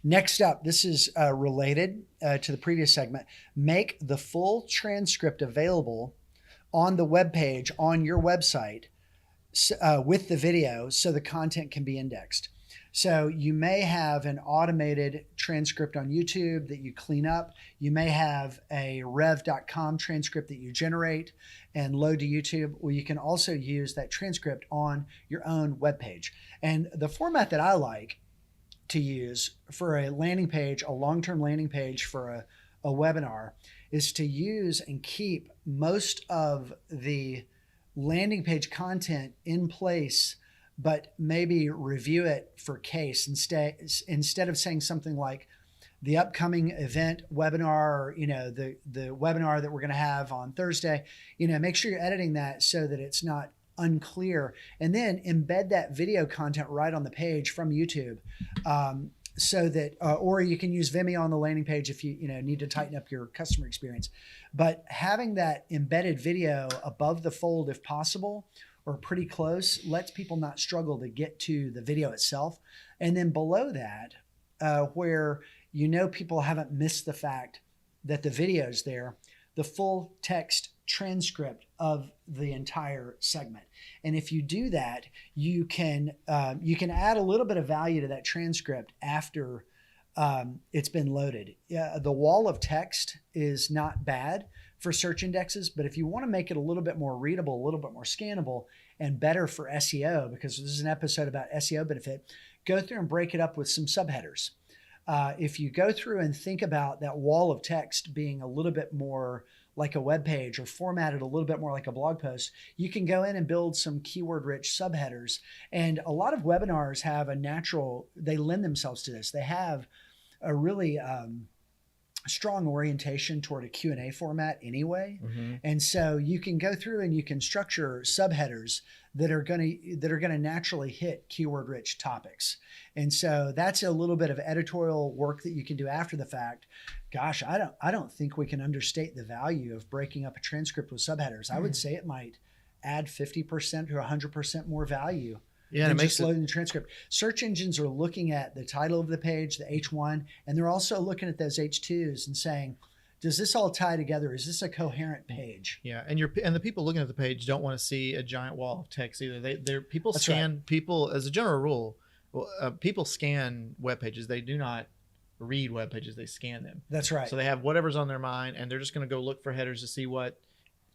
Next up, this is related to the previous segment. Make the full transcript available on the web page on your website with the video so the content can be indexed. So you may have an automated transcript on YouTube that you clean up. You may have a rev.com transcript that you generate and load to YouTube, or you can also use that transcript on your own web page. And the format that I like to use for a landing page, a long-term landing page for a webinar, is to use and keep most of the landing page content in place, but maybe review it for case instead of saying something like the upcoming event webinar, or the webinar that we're going to have on Thursday. Make sure you're editing that so that it's not unclear, and then embed that video content right on the page from YouTube, so that or you can use Vimeo on the landing page if you need to tighten up your customer experience. But having that embedded video above the fold, if possible, or pretty close, lets people not struggle to get to the video itself. And then below that, where people haven't missed the fact that the video is there, the full text transcript of the entire segment. And if you do that, you can add a little bit of value to that transcript after it's been loaded. The wall of text is not bad for search indexes, but if you want to make it a little bit more readable, a little bit more scannable, and better for SEO, because this is an episode about SEO benefit, go through and break it up with some subheaders. If you go through and think about that wall of text being a little bit more like a web page or formatted a little bit more like a blog post, you can go in and build some keyword rich subheaders. And a lot of webinars have they lend themselves to this. They have a really strong orientation toward a Q&A format anyway. Mm-hmm. And so you can go through and you can structure subheaders that are going to naturally hit keyword rich topics. And so that's a little bit of editorial work that you can do after the fact. Gosh, I don't think we can understate the value of breaking up a transcript with subheaders. Mm-hmm. I would say it might add 50% to 100% more value. Yeah, and it makes loading the transcript. Search engines are looking at the title of the page, the H1, and they're also looking at those H2s and saying, does this all tie together? Is this a coherent page? Yeah, and the people looking at the page don't want to see a giant wall of text either. People That's scan right. people as a general rule. People scan web pages. They do not read web pages. They scan them. That's right. So they have whatever's on their mind, and they're just going to go look for headers to see what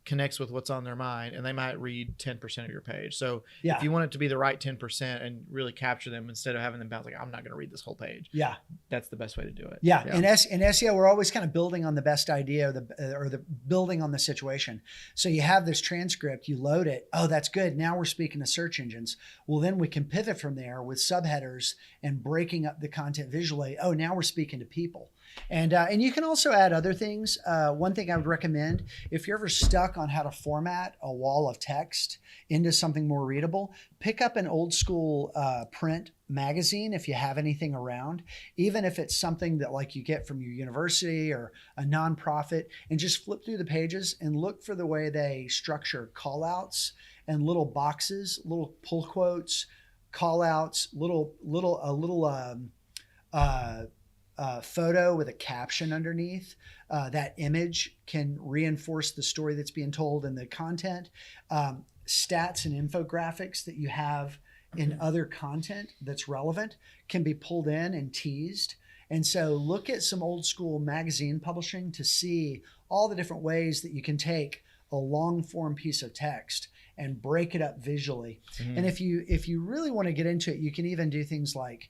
connects with what's on their mind, and they might read 10% of your page. So if you want it to be the right 10% and really capture them instead of having them bounce like, I'm not going to read this whole page. Yeah. That's the best way to do it. Yeah. In SEO, we're always kind of building on the best idea or the building on the situation. So you have this transcript, you load it. Oh, that's good. Now we're speaking to search engines. Well, then we can pivot from there with subheaders and breaking up the content visually. Oh, now we're speaking to people. And you can also add other things. One thing I would recommend, if you're ever stuck on how to format a wall of text into something more readable, pick up an old school print magazine if you have anything around, even if it's something that like you get from your university or a nonprofit, and just flip through the pages and look for the way they structure call outs and little boxes, little pull quotes, call outs, photo with a caption underneath. That image can reinforce the story that's being told in the content. Stats and infographics that you have in other content that's relevant can be pulled in and teased. And so look at some old school magazine publishing to see all the different ways that you can take a long form piece of text and break it up visually. Mm-hmm. And if you really want to get into it, you can even do things like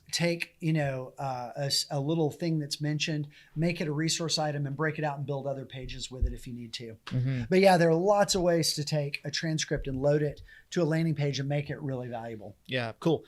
take a little thing that's mentioned, make it a resource item, and break it out and build other pages with it if you need to. Mm-hmm. But yeah, there are lots of ways to take a transcript and load it to a landing page and make it really valuable. Yeah, cool.